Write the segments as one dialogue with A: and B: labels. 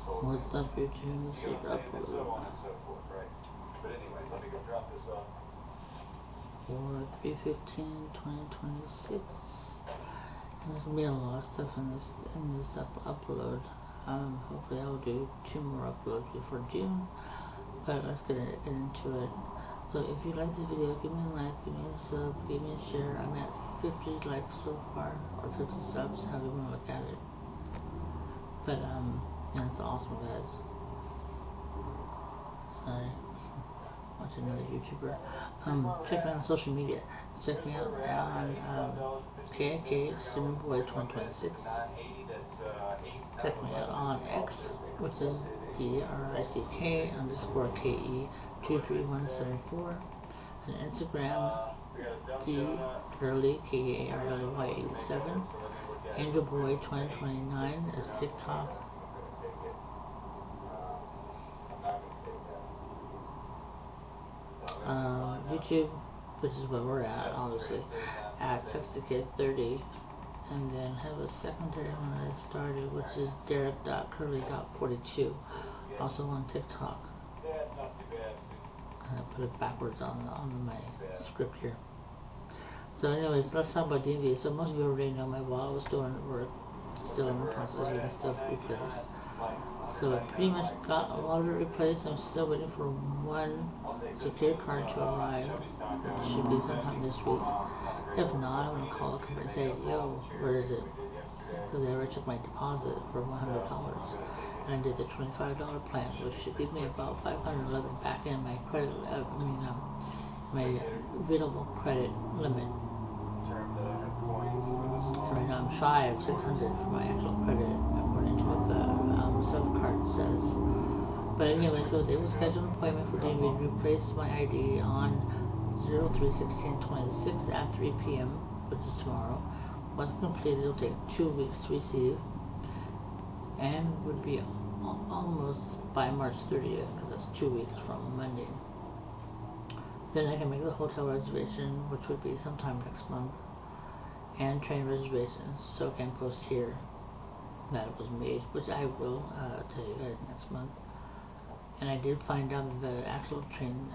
A: What's up, YouTube? This is Upload. For 3/15/2026. There's gonna be a lot of stuff in this upload. Hopefully I'll do 2 more uploads before June. But let's get into it. So if you like this video, give me a like, give me a sub, give me a share. I'm at 50 likes so far, or 50 subs, however you want to look at it. But yeah, it's awesome, guys. Sorry, watch another YouTuber. Check me out on social media. Check me out on KK Screaming Boy 2026. Check me out on X, which is DRICK_KE23174, and Instagram DGurley KARLY87. Angelboy 2029 is TikTok. YouTube, which is where we're at, obviously, at SexTheKid30, and then have a secondary one that I started, which is Derek.Curly.42, also on TikTok. And I put it backwards on my script here. So anyways, let's talk about DMV. So most of you already know my wallet was stolen at work, still in the process of getting stuff replaced. So I pretty much got a lot of it replaced. I'm still waiting for one secure card to arrive. It should be sometime this week. If not, I'm going to call the company and say, yo, where is it? Because they already took my deposit for $100. And I did the $25 plan, which should give me about $511 back in my credit, my available credit limit. And right now I'm shy of 600 for my actual credit, according to what the sub-card says. But anyway, so I was able to schedule an appointment for DMV to replace my ID on 03/16/26 at 3 p.m., which is tomorrow. Once completed, it'll take 2 weeks to receive, and would be almost by March 30th, because that's 2 weeks from Monday. Then I can make the hotel reservation, which would be sometime next month, and train reservations, so I can post here that it was made, which I will tell you guys next month. And I did find out that the actual train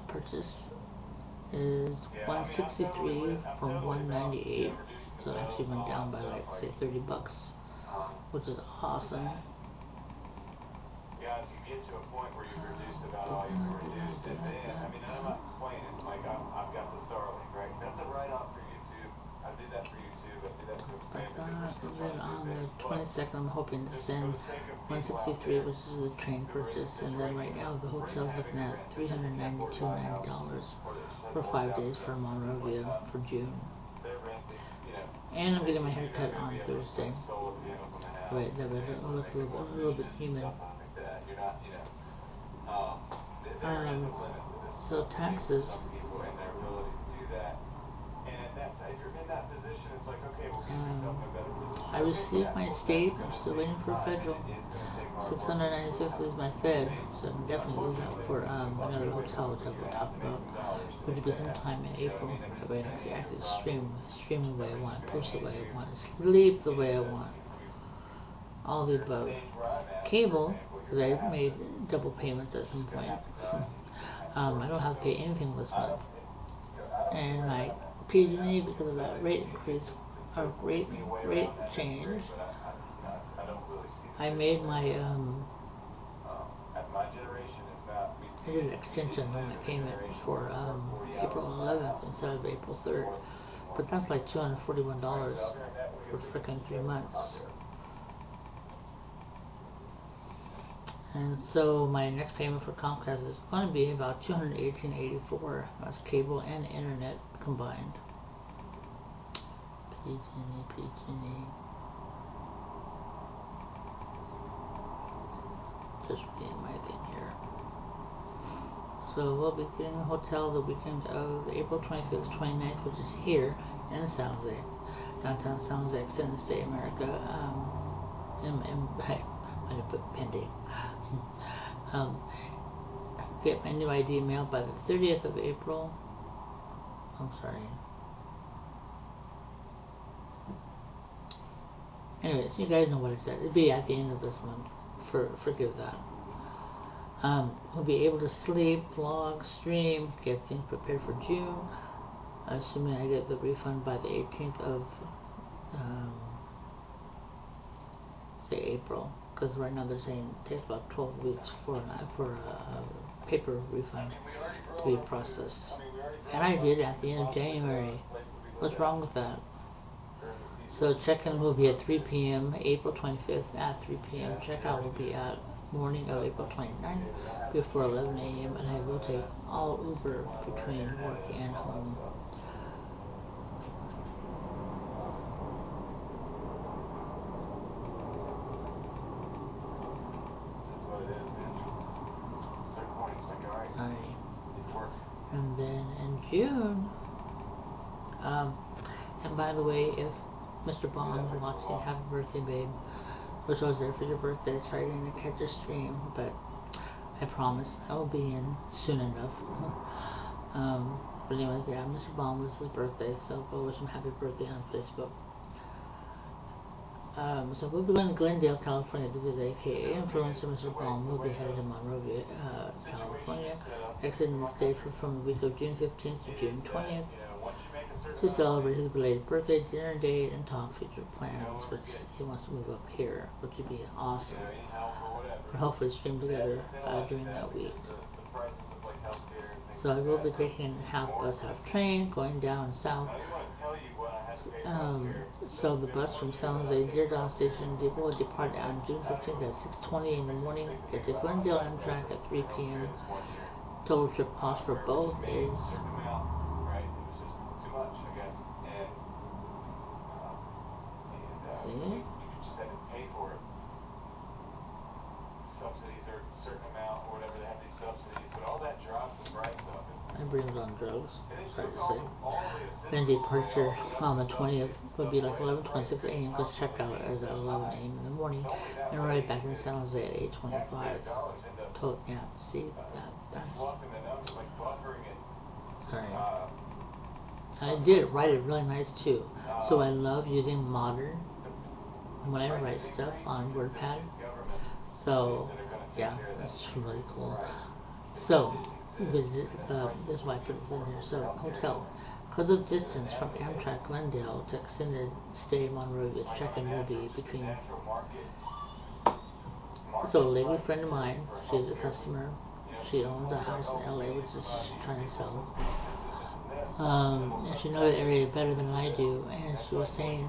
A: purchase is $163 from $198, so it actually went down by like say $30, which is awesome.
B: Guys, you get to a point where you've reduced the value of your reduced it. I mean, I'm not complaining. Like, I've got the Starlink, right? That's a write-off for YouTube. I did that for YouTube. I did that to expand the business.
A: And then on the 22nd, I'm hoping to send 163, which is the train purchase. And then right now, the hotel's looking at $392.90 for 5 days for Monrovia for June. And I'm getting my hair cut on Thursday. Right, that would look a little bit humid. So taxes. I received my state. I'm still waiting for federal. 696 is my fed, so I can definitely use that for another hotel, which I will talk about. Which will be sometime in April. That way I can actually stream the way I want, post the way I want, sleep the way I want. All the above. Cable, because I made double payments at some point. I don't have to pay anything this month. And my PG&E, because of that rate increase, or rate change, I made my I did an extension on my payment for April 11th instead of April 3rd. But that's like $241 for frickin' 3 months. And so my next payment for Comcast is going to be about $218.84. That's cable and internet combined. PG&E. Just reading my thing here. So we'll be getting a hotel the weekend of April 25th, 29th, which is here in San Jose, downtown San Jose, extended state America. I'm going to put pending. Get my new ID mailed by the 30th of April. I'm sorry. You guys know what I said. It'd be at the end of this month. Forgive that. We'll be able to sleep, vlog, stream, get things prepared for June, assuming I get the refund by the 18th of say April, because right now they're saying it takes about 12 weeks for a paper refund to be processed. And I did at the end of January. What's wrong with that? So check-in will be at 3 p.m. April 25th at 3 p.m. Checkout will be at morning of April 29th before 11 a.m. and I will take all Uber between work and home. And then in June, and by the way, if Mr. Bond is watching, happy birthday, babe. Wish I was there for your birthday. Sorry I didn't catch your stream, but I promise I will be in soon enough. But anyways, yeah, Mr. Bond was his birthday, so go wish him happy birthday on Facebook. So we'll be going to Glendale, California to visit aka Influencer Mr. Baum. We'll be headed to Monrovia, California, exiting the state from the week of June 15th to June 20th to celebrate his belated birthday, dinner date, and talk future plans, which he wants to move up here, which would be awesome. We'll hopefully stream together during that week. So I will be taking half bus, half train, going down south. So the bus from San Jose Dearborn Station will depart on June 15th at 6:20 in the morning. Get to Glendale Amtrak at 3 p.m. Total trip cost for both is my brain's on drugs, sorry to say. Then departure on the 20th would be like 11:26 a.m. because checkout is at 11 a.m. in the morning, and right back in San Jose at 8:25. Yeah, see that's sorry. I did write it really nice too. So I love using modern when I write stuff on WordPad. So yeah, that's really cool. So this is why I put this in here. So hotel. Because of distance from Amtrak Glendale to extended stay Monrovia, check-in will be between. So a lady friend of mine, she's a customer. She owns a house in LA, which is trying to sell. And she knows the area better than I do. And she was saying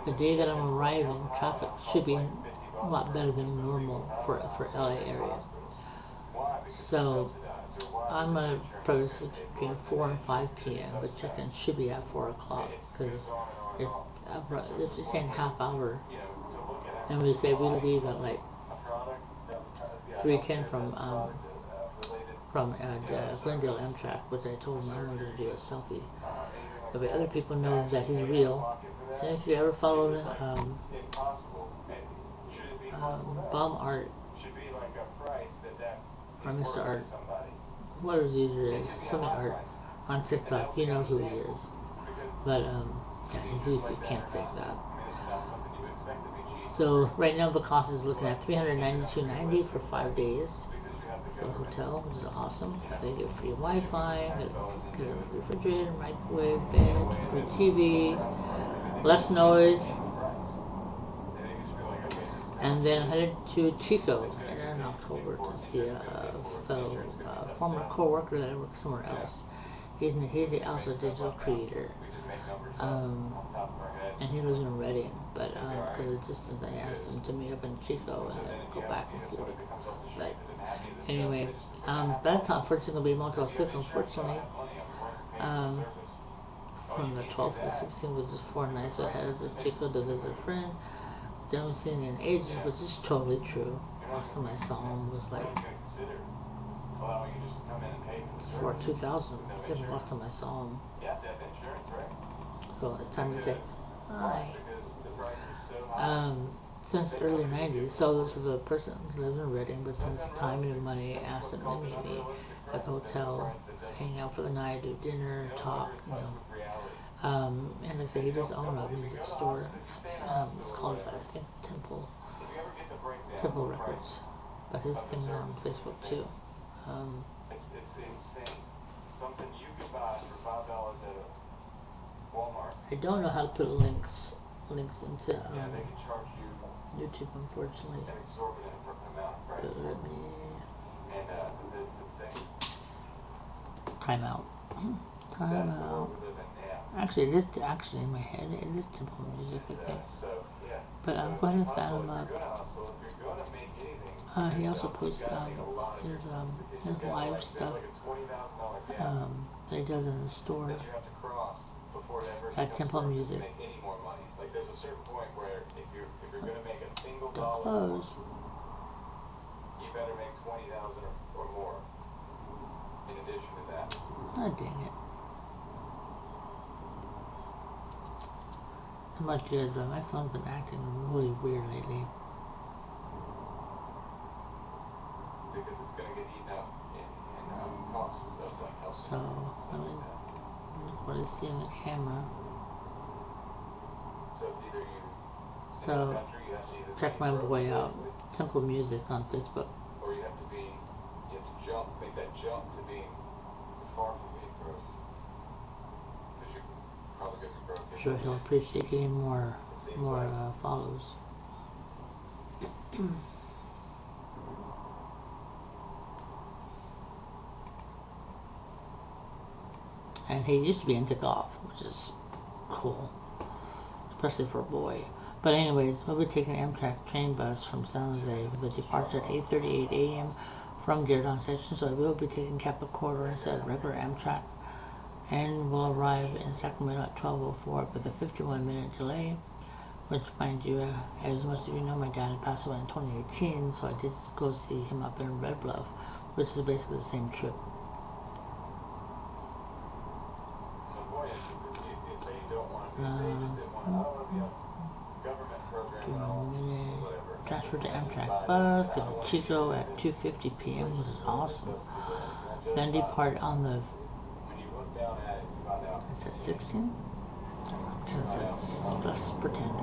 A: the day that I'm arriving, traffic should be a lot better than normal for LA area. So I'm going to propose between 4 and 5 p.m. but check-in should be at 4 o'clock because it's saying half hour. And we say we leave at like 3:10 from Glendale Amtrak, which I told him I wanted to do a selfie. But other people know that he's real. And if you ever followed Bomb Art or Mr. Art, what his user is, something Art on TikTok, you know who he is. But yeah, you can't fake that. So right now the cost is looking at $392.90 for 5 days for the hotel, which is awesome. They get free Wi-Fi, get a refrigerator, microwave, bed, free TV, less noise. And then headed to Chico in October to see a fellow former co-worker that works somewhere else. He's also a digital creator, and he lives in Redding. But because of the distance, I asked him to meet up in Chico and then go back and forth. But anyway, that's unfortunately going to be Motel 6. Unfortunately, from the 12th to the 16th, which is 4 nights ahead of Chico to visit a friend. Haven't seen in ages, which is totally true. Last time I saw him was like for 2000. The last time I saw him. So it's time to say hi. Since early 90s, so this is a person who lives in Redding, but since time and money, asked him to meet me at the hotel, hang out for the night, do dinner, talk, And like I said, he does own a music store. It's called, I think, Temple Records. But his thing is on Facebook too.
B: It's insane. Something you could buy for $5 at a Walmart.
A: I don't know how to put links into
B: Yeah, they can charge you
A: YouTube, unfortunately.
B: an exorbitant amount, right?
A: But let me
B: And it's insane.
A: time out. Time
B: That's the
A: out.
B: world we live in now.
A: Actually, it is actually in my head. It is Temple Music, I think.
B: So yeah.
A: But I'm going to fan him up.
B: If you're gonna make anything,
A: He also posts his live stuff that he does in the store
B: that you have to cross before it ever
A: at Temple Music.
B: make any more money. Like there's a certain point where if you're gonna make a single
A: Don't
B: dollar,
A: close.
B: you better make 20,000 or more. In addition to that.
A: Ah, dang it. How about you guys, but my phone's been acting really weird lately.
B: Because it's gonna get eaten up in costs of like health.
A: So, let me look what I see in the camera.
B: So either you
A: So, check my boy out, Temple Music on Facebook.
B: or you have to make that jump to being far from being broke. Because you're probably gonna be broke.
A: I'm sure he'll appreciate getting more follows. And he used to be into golf, which is cool, especially for a boy. But anyways, we'll be taking an Amtrak train bus from San Jose with a departure at 8:38 a.m. from Diridon section. So we will be taking Capital Corridor instead of regular Amtrak, and we'll arrive in Sacramento at 12:04 with a 51-minute delay. Which, mind you, as most of you know, my dad had passed away in 2018, so I did go see him up in Red Bluff, which is basically the same trip. Transfer to Amtrak bus, get to Chico at 2:50 p.m., which is awesome. Then depart on the, is that 16th? Let's pretend.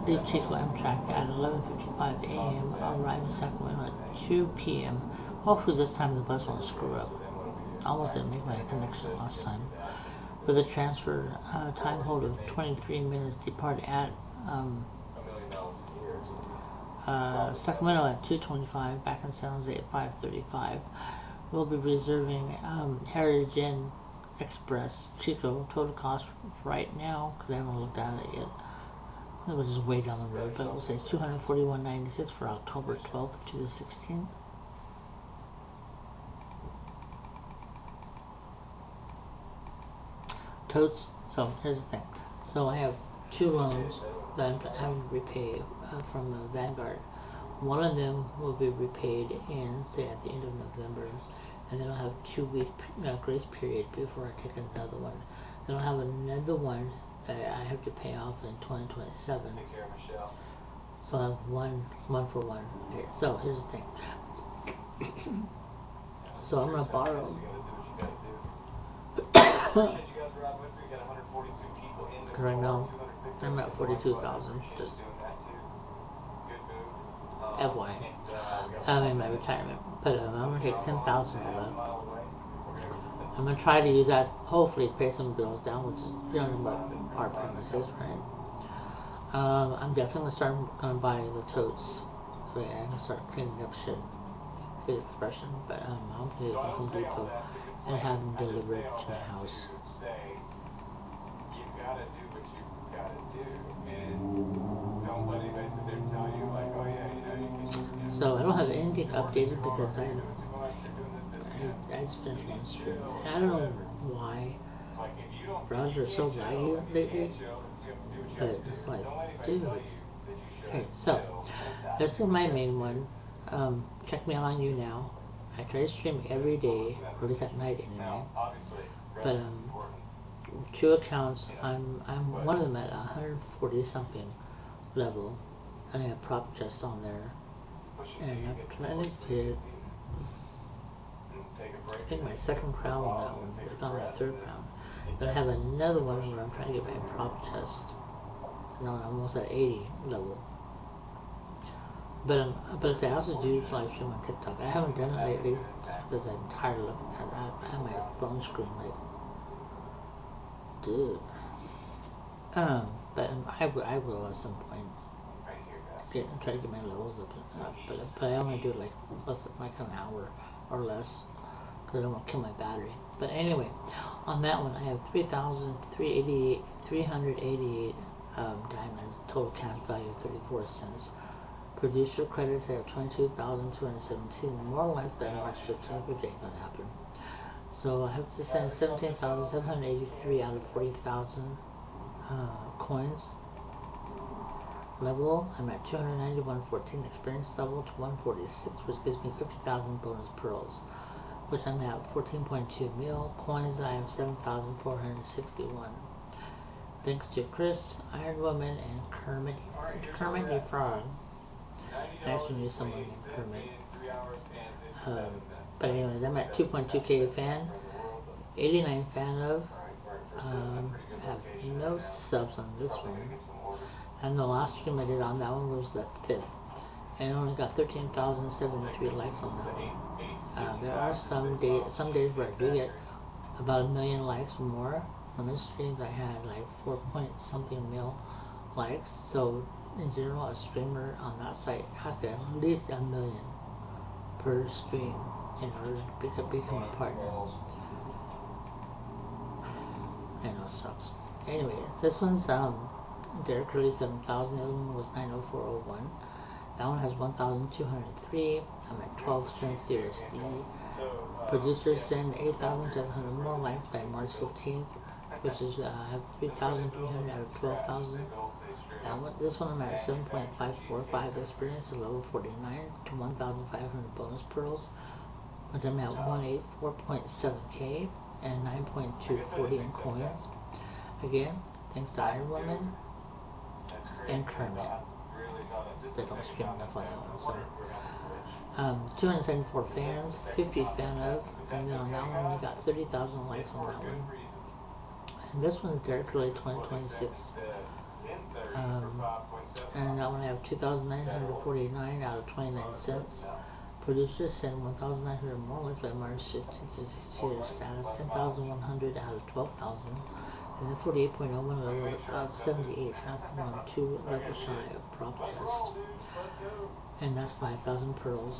A: Leave Chico Amtrak at 11:55 a.m. Arrive in Sacramento at 2 p.m. Hopefully this time the bus won't screw up. Almost didn't make my connection last time. With a transfer time hold of 23 minutes, depart at Sacramento at 2:25, back in San Jose at 5:35. We'll be reserving Heritage Inn Express Chico. Total cost right now, because I haven't looked at it yet, which is way down the road, but we'll say it's $241.96 for October 12th to the 16th. Totes. So here's the thing. So I have two loans that I'm having to repay from Vanguard. One of them will be repaid in, say, at the end of November, and then I'll have 2-week grace period before I take another one. Then I'll have another one that I have to pay off in 2027.
B: Take care of Michelle.
A: So I have one for one. Okay, so here's the thing. So I'm gonna borrow. Right now, I'm at 42,000. Just FYI. I'm in my retirement, but I'm gonna take 10,000 of that. I'm gonna try to use that, hopefully pay some bills down, which is what our premises, right? I'm definitely gonna buy the totes. So yeah, I'm gonna start cleaning up shit. Good expression, but I'm gonna get them from Depot and have them delivered to my house.
B: You gotta do what you gotta do, and don't let anybody sit there and tell you like, oh yeah, you can.
A: So I don't have anything updated because I just finished one stream. And I don't know why browsers are so laggy lately, but it's like, dude. Okay, so this is my main one. Check me out on YouNow. I try to stream every day, or at least at night anyway. But 2 accounts. I'm one of them at 140 something level, and I have prop chests on there, and I'm trying to get, I think, my second crown on that one, if not my third crown. But I have another one where I'm trying to get my prop chest. So now I'm almost at 80 level. But I also do live stream on TikTok. I haven't done it lately just because I'm tired of looking at my phone screen. Like, dude. But I will at some point try to get my levels up. But I only do like an hour or less because I don't want to kill my battery. But anyway, on that one I have 3,388 diamonds. Total cash value of 34 cents. Producer credits I have 22,217. More lines by March 15th, which ain't gonna happen. So I have to send 17,783 out of 40,000 coins. Level, I'm at 291.14. Experience level to 146, which gives me 50,000 bonus pearls. Which I'm at 14.2 mil. Coins I have 7,461. Thanks to Chris, Iron Woman, and Kermit the Frog. Nice to meet someone named Kermit. But anyways, I'm at 2.2k fan, 89 fan of. I have no subs on this one. And the last stream I did on that one was the 5th. And I only got 13,073 likes on that one. There are some days where I do get about 1 million likes or more. On this stream I had like 4 point something mil likes. So in general, a streamer on that site has to at least 1 million per stream in order to become a partner. I know it sucks. Anyway, this one's Derek Curly 7,000. The other one was 90401. That one has 1,203. I'm at 12 cents USD. Producers send 8,700 more likes by March 15th, which is I have 3,300 out of 12,000. This one I'm at 7.545 experience to level 49 to 1,500 bonus pearls, which I'm at 184.7k and 9.240 in coins. Again, thanks to Iron Woman and Kermit. They don't stream enough on that one. So 274 fans, 50 fan of, and then on that one we got 30,000 likes on that one. And this one's Derek Curly 2026. And that one I have 2,949 out of 29 cents. Producers send 1,900 more likes by March 15th to secure status, 10,100 out of 12,000. And then 48.01 level of 78. That's the one 2 levels shy of prop chest. And that's 5,000 pearls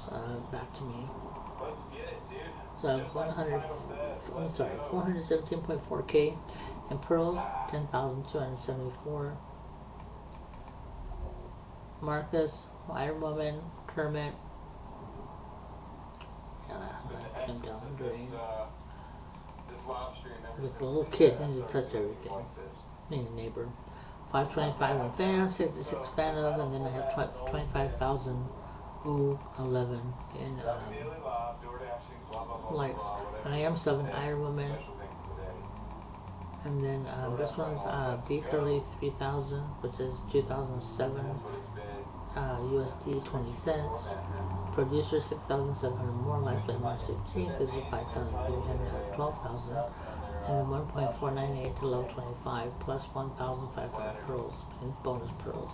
A: back to me. So 417.4k in pearls, 10,274. Marcus, Iron Woman, Kermit. Yeah, him down the drain. This little kid needs to touch everything. Being a neighbor. 525 on fans, 66 fan of, and then I have 25,011 in likes. And I am subbing Iron Woman. And then this one's D Curly 3000, which is 2007 USD 20 cents. Producer 6,700 more likes by March 16th, gives you 5,300 out of 12,000. And then 1.498 to level 25 plus 1,500 pearls in bonus pearls.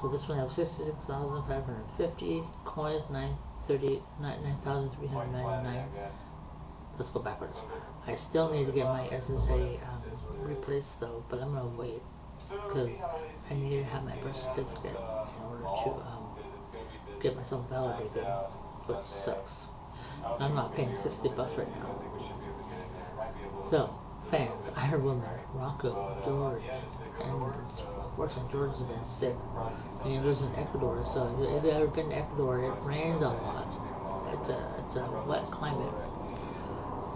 A: So this one I have 66,550 coins, 9,399. Let's go backwards. I still need to get my SSA replaced though, but I'm gonna wait because I need to have my birth certificate in order to get myself validated, which sucks. I'm not paying $60 right now. So, fans, Iron Woman, Rocco, George, and unfortunately George has been sick. And he lives in Ecuador, so if you've ever been to Ecuador, it rains a lot. It's a wet climate.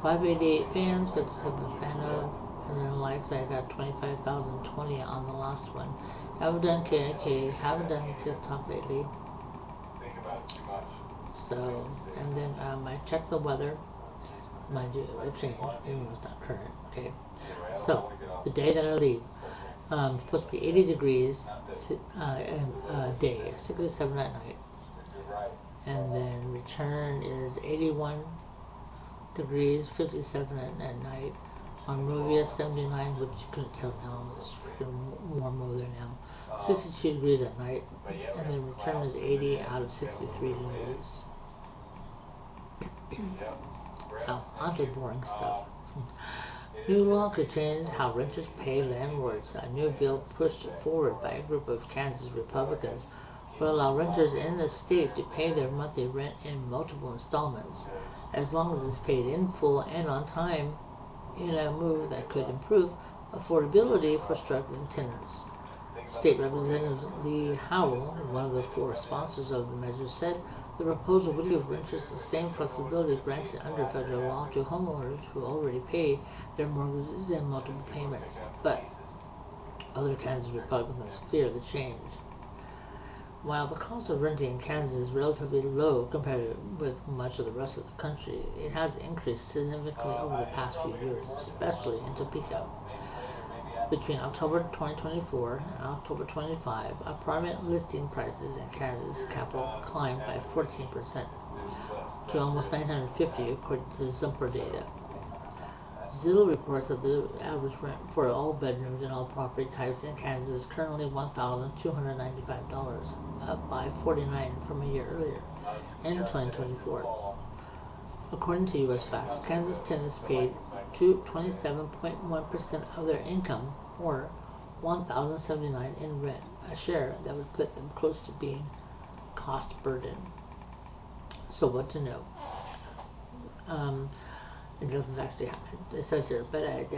A: 588 fans, 57 fan of, and then likes I got 25,020 on the last one. Haven't done KIK, haven't done TikTok lately. So, and then I checked the weather. Mind you, it changed, even though it's not current, okay? So, the day that I leave, it's supposed to be 80 degrees day, 67 at night. And then return is 81 degrees, 57 at night. On Movia 79, which you couldn't tell now, it's freaking warm over there now. 62 degrees at night, and then return is 80 out of 63 degrees. Now, onto boring stuff. New law could change how renters pay landlords. A new bill pushed forward by a group of Kansas Republicans will allow renters in the state to pay their monthly rent in multiple installments, as long as it's paid in full and on time, in a move that could improve affordability for struggling tenants. State Representative Lee Howell, one of the four sponsors of the measure, said the proposal would give renters the same flexibility granted under federal law to homeowners who already pay their mortgages in multiple payments. But other Kansas Republicans fear the change. While the cost of renting in Kansas is relatively low compared with much of the rest of the country, it has increased significantly over the past few years, especially in Topeka. Between October 2024 and October 25, apartment listing prices in Kansas capital climbed by 14% to almost $950, according to Zumper data. Zillow reports that the average rent for all bedrooms and all property types in Kansas is currently $1,295, up by 49 from a year earlier, in 2024. According to U.S. Facts, Kansas tenants paid 27.1% of their income, or $1,079 in rent, a share that would put them close to being cost burden. So what to know? It doesn't actually, it says here, but it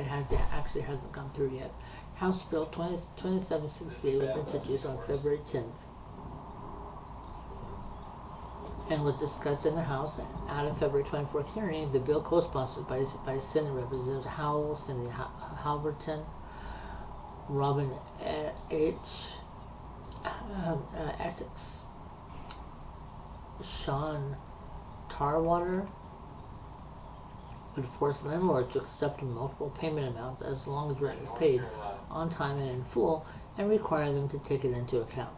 A: actually hasn't gone through yet. House Bill 2768 was introduced on February 10th and was discussed in the House at a February 24th hearing. The bill co-sponsored by Senate Representatives Howell, Cindy Halverson, Robin H. Essex, Sean Tarwater, would force landlords to accept multiple payment amounts as long as rent is paid on time and in full, and require them to take it into account.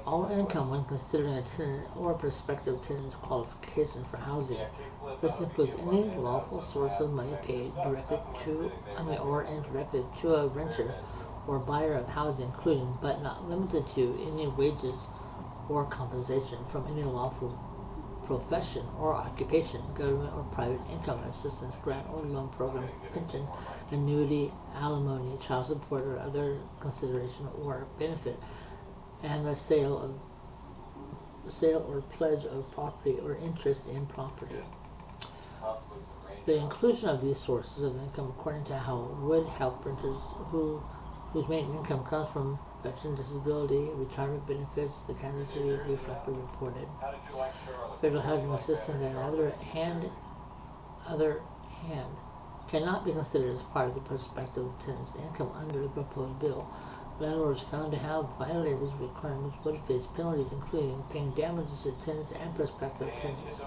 A: All income when considering a tenant or prospective tenant's qualifications for housing. This includes any lawful source of money paid directly to, or indirectly to a renter or buyer of housing, including but not limited to any wages or compensation from any lawful profession or occupation, government or private income assistance, grant or loan program, pension, annuity, alimony, child support, or other consideration or benefit, and the sale or pledge of property or interest in property. The inclusion of these sources of income, according to Howell, would help renters whose main income comes from veteran disability, retirement benefits, the Kansas City Reflector reported. Federal housing assistance, on the other hand, cannot be considered as part of the prospective tenant's income under the proposed bill. Landlords found to have violated these requirements would face penalties, including paying damages to tenants and prospective tenants.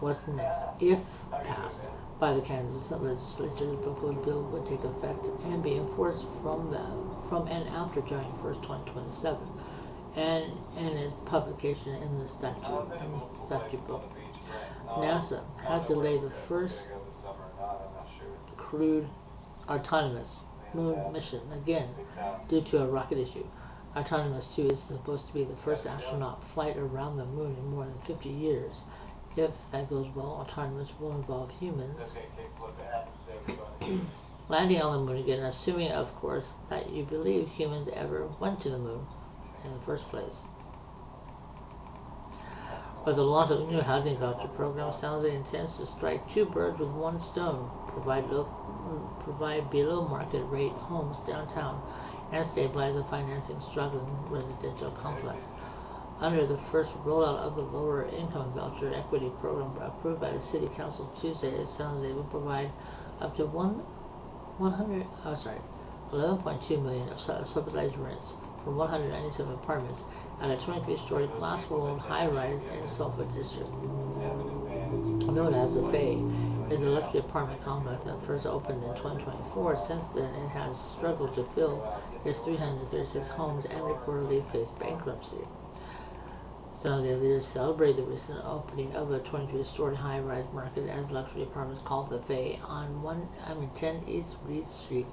A: What's next? If passed by the Kansas legislature, the proposed bill would take effect and be enforced from and after January 1st, 2027, and its publication in the statute book. NASA has delayed the first crewed autonomous moon mission again due to a rocket issue. Artemis 2 is supposed to be the first astronaut flight around the moon in more than 50 years. If that goes well, Artemis will involve humans landing on the moon again, assuming, of course, that you believe humans ever went to the moon in the first place. But the launch of the new housing voucher program sounds like it intends to strike two birds with one stone, provide below market rate homes downtown, and stabilize a financing struggling residential complex. Under the first rollout of the lower income voucher equity program approved by the City Council Tuesday, it sounds they will provide up to 11.2 million of subsidized rents for 197 apartments at a 23-story glass-walled high-rise in Sulphur District. Known as the Faye, is a luxury apartment complex that first opened in 2024. Since then, it has struggled to fill its 336 homes and reportedly faced bankruptcy. San Jose leaders celebrated the recent opening of a 23-story high-rise market as luxury apartments called the Faye on 10 East Reed Street.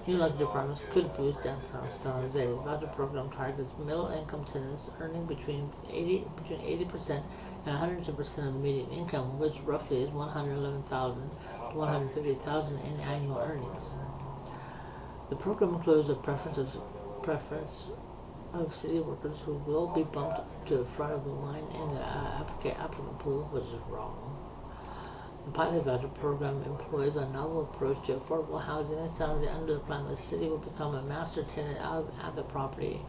A: New luxury apartments could boost downtown San Jose. The voucher program targets middle-income tenants earning between 80% and 110% of the median income, which roughly is $111,000 to $150,000 in annual earnings. The program includes a preference of city workers who will be bumped to the front of the line in the applicant pool, which is wrong. The pilot voucher program employs a novel approach to affordable housing in San Jose. Under the plan, the city will become a master tenant at the property,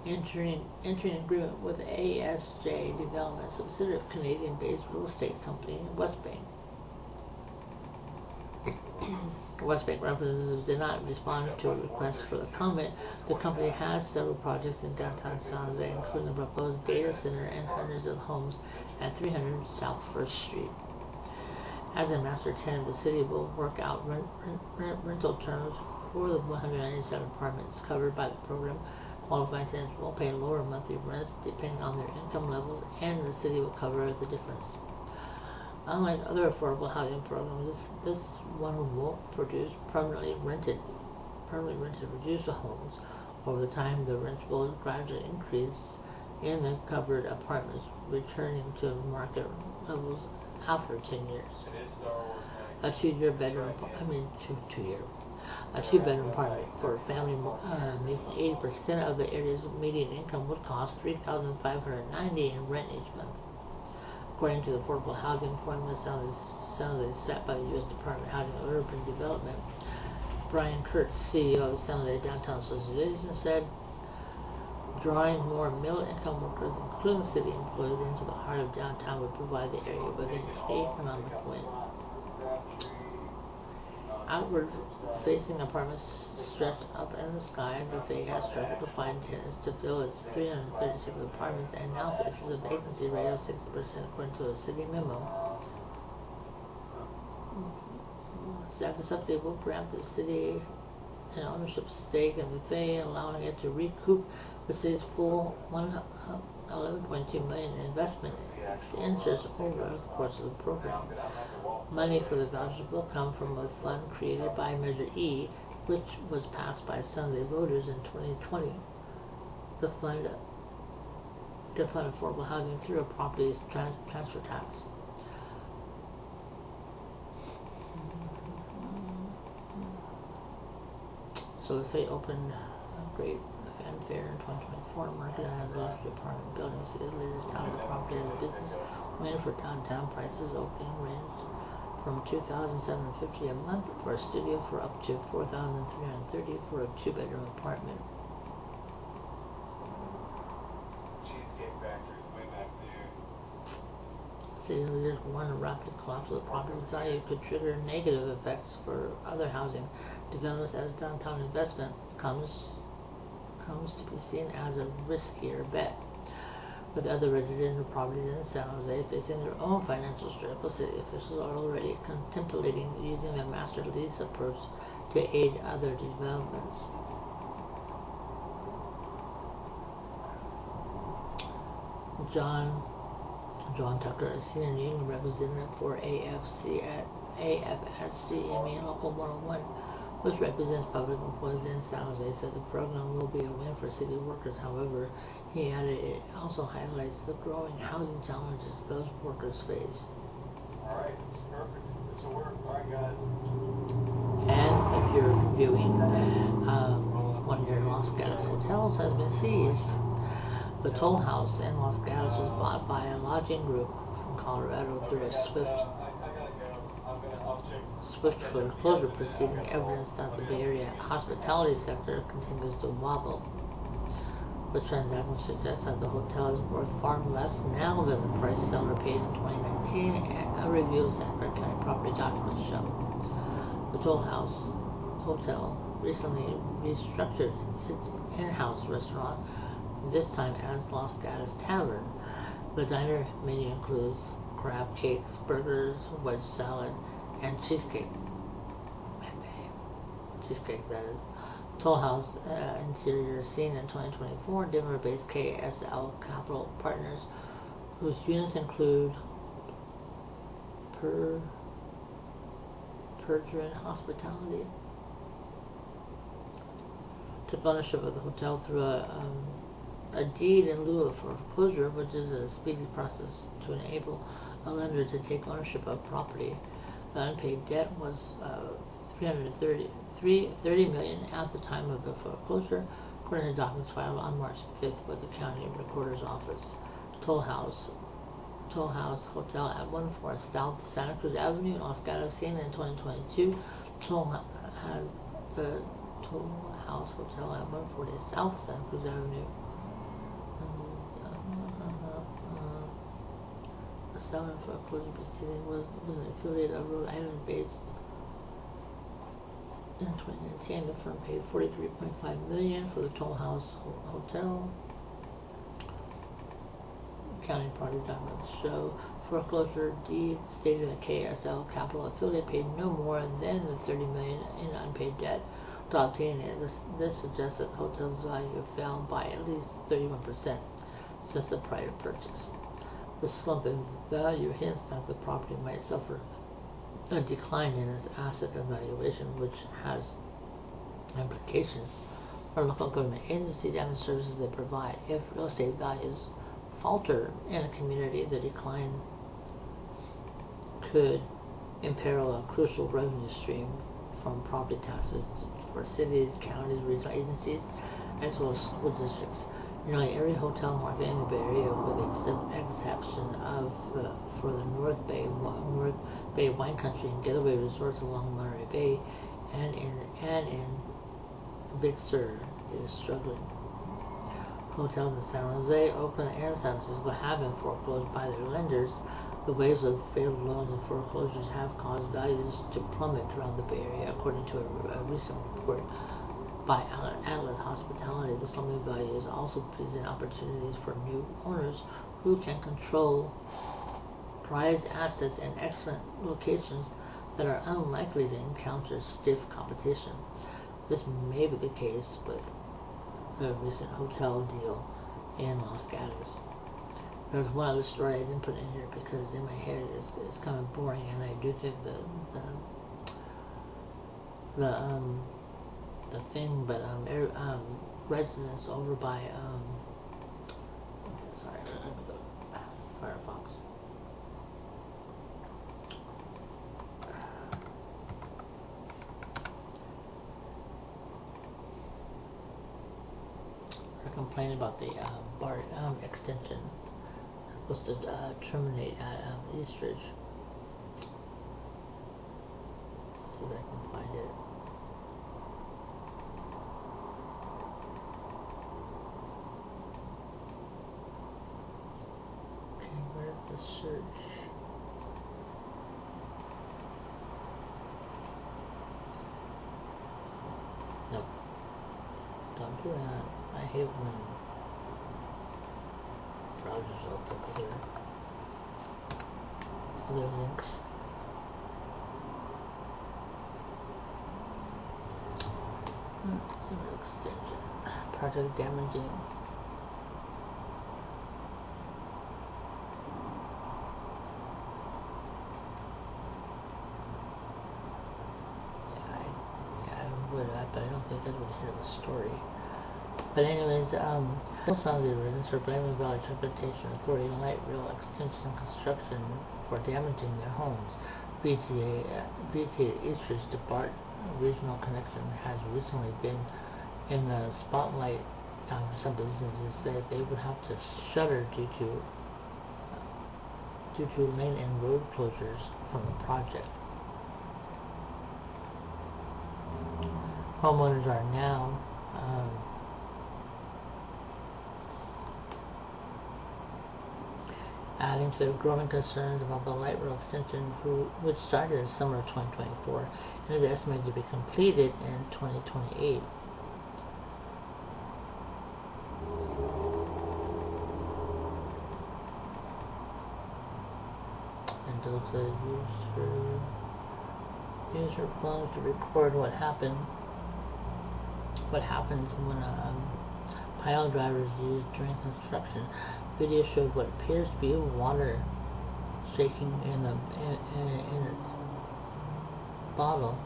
A: entering agreement with ASJ Development, subsidiary of Canadian-based real estate company Westbank. Westbank representatives did not respond to a request for the comment. The company has several projects in downtown San Jose, including a proposed data center and hundreds of homes at 300 South 1st Street. As a master tenant, the city will work out rental terms for the 197 apartments covered by the program. Qualifying tenants will pay lower monthly rents depending on their income levels, and the city will cover the difference. Unlike other affordable housing programs, this one won't produce permanently rented reduced homes. Over time, the rents will gradually increase in the covered apartments, returning to market levels after 10 years. A two-bedroom apartment for a family making 80% of the area's median income would cost $3,590 in rent each month. According to the Affordable Housing Formula set by the U.S. Department of Housing and Urban Development, Brian Kurtz, CEO of San Jose Downtown Association, said, drawing more middle-income workers, including city employees, into the heart of downtown would provide the area with an economic win. Outward-facing apartments stretch up in the sky. The Faye has struggled to find tenants to fill its 336 apartments and now faces a vacancy rate of 60% according to a city memo. The subsidy will grant the city an ownership stake in the Faye, allowing it to recoup the city's full $11.2 million in investment interest over the course of the program. Money for the vouchers will come from a fund created by Measure E, which was passed by San Jose voters in 2020. The fund to fund affordable housing through a property transfer tax. So the Faye opened a great fanfare in 2024, marketed as a luxury apartment building. City leaders touted the property as a business win for downtown. Prices opening range from $2,750 a month for a studio for up to $4,330 for a two-bedroom apartment.
B: Cheesecake Factory's way back there.
A: City leaders warn a rapid collapse of the property's value could trigger negative effects for other housing developments as downtown investment comes to be seen as a riskier bet. With other residential properties in San Jose facing their own financial struggles, city officials are already contemplating using a master lease approach to aid other developments. John Tucker, a senior union representative for AFSCME Local 101, which represents public employees in San Jose, said the program will be a win for city workers. However, he added it also highlights the growing housing challenges those workers face.
B: Alright, this is perfect. This will work. Alright, guys.
A: And if you're viewing, one of your Los Gatos hotels has been seized. The Toll House in Los Gatos was bought by a lodging group from Colorado through a swift foreclosure proceeding, evidence that the Bay Area hospitality sector continues to wobble. The transaction suggests that the hotel is worth far less now than the price seller paid in 2019, and a review of Santa Clara County property documents show. The Toll House Hotel recently restructured its in-house restaurant, this time as Los Gatos Tavern. The diner menu includes crab cakes, burgers, wedge salad, and cheesecake. Cheesecake, that is. Toll House interior seen in 2024. Denver-based KSL Capital Partners, whose units include Pergeron Hospitality, took ownership of the hotel through a deed in lieu of foreclosure, which is a speedy process to enable a lender to take ownership of property. The unpaid debt was $330 million at the time of the foreclosure, according to documents filed on March 5th with the county recorder's office. Toll House Hotel at 114 South Santa Cruz Avenue in Los Gatos, seen in 2022. The Toll House Hotel at 140 South Santa Cruz Avenue. The seller foreclosure proceeding was an affiliate of Rhode Island based. In 2019, the firm paid $43.5 million for the Toll House Hotel. Accounting project documents show foreclosure deed stated that KSL Capital affiliate paid no more than the $30 million in unpaid debt to obtain it. This suggests that the hotel's value fell by at least 31% since the prior purchase. The slump in value hints that the property might suffer a decline in its asset evaluation, which has implications for local government agencies and the services they provide. If real estate values falter in a community, the decline could imperil a crucial revenue stream from property taxes for cities, counties, regional agencies, as well as school districts. Nearly every hotel market in the Bay Area, with the exception of for the North Bay wine country and getaway resorts along Monterey Bay and in Big Sur, is struggling. Hotels in San Jose, Oakland, and San Francisco have been foreclosed by their lenders. The waves of failed loans and foreclosures have caused values to plummet throughout the Bay Area, according to a recent report by Atlas Hospitality. The slumping values also present opportunities for new owners who can control prized assets in excellent locations that are unlikely to encounter stiff competition. This may be the case with the recent hotel deal in Los Gatos. There's one other story I didn't put in here because in my head it's kind of boring, and I do think the thing, but residents over by sorry, let me go to Firefox. They're complaining about the BART extension. It's supposed to terminate at Eastridge. Let's see if I can find it. Okay, where's the search? Nope. Don't do that. I hate when browsers open other links. Similar extension. Project damaging. But I don't think that would hear the story. But anyways, Los Angeles residents are blaming Valley Transportation Authority and Light Rail Extension and Construction for damaging their homes. BTA Eastridge to BART regional connection has recently been in the spotlight. Some businesses said they would have to shutter due to lane and road closures from the project. Homeowners are now adding to their growing concerns about the light rail extension, which started in summer of 2024 and is estimated to be completed in 2028. And Delta use her phone to record what happened. what happens when pile driver is used during construction. Video showed what appears to be water shaking in its bottle,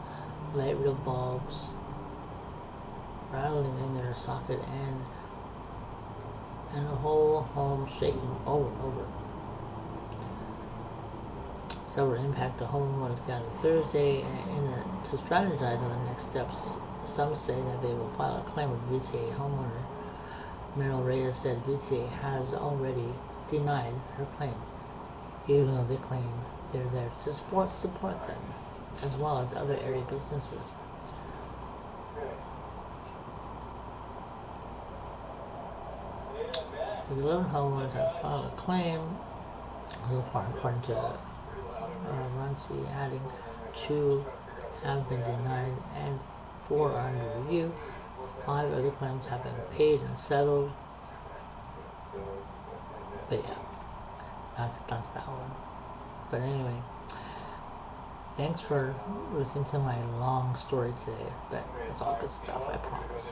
A: light real bulbs rattling in their socket, and the whole home shaking over and over. Several impacted homeowners gathered Thursday to strategize on the next steps. Some say that they will file a claim with VTA homeowner. Meryl Reyes said VTA has already denied her claim, even though they claim they're there to support them, as well as other area businesses. The 11 homeowners have filed a claim so far, according to Runcie, adding 2 have been denied and 4 are under review. 5 other claims have been paid and settled. But yeah, that's that one. But anyway, thanks for listening to my long story today. But it's all good stuff, I promise.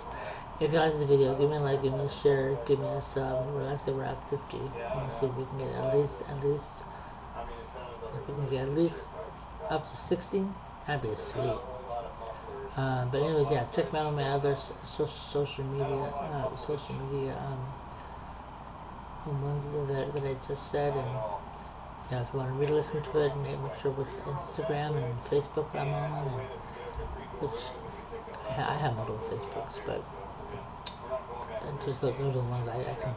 A: If you like this video, give me a like, give me a share, give me a sub. Like I said, we're at 50. Let's see if we can get at least if we can get at least up to 60, that'd be sweet. But anyways, yeah, check me out on my other social media ones that I just said, and yeah, if you want to really listen to it, make sure with Instagram and Facebook I'm on, and which I have multiple Facebooks, but just those are the ones I can.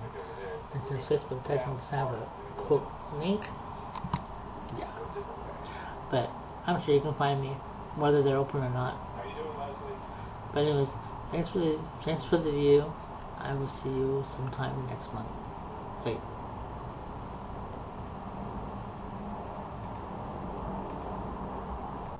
A: And since Facebook technically doesn't have a quote link, yeah. But I'm sure you can find me, whether they're open or not. But anyways, thanks for the view. I will see you sometime next month. Wait.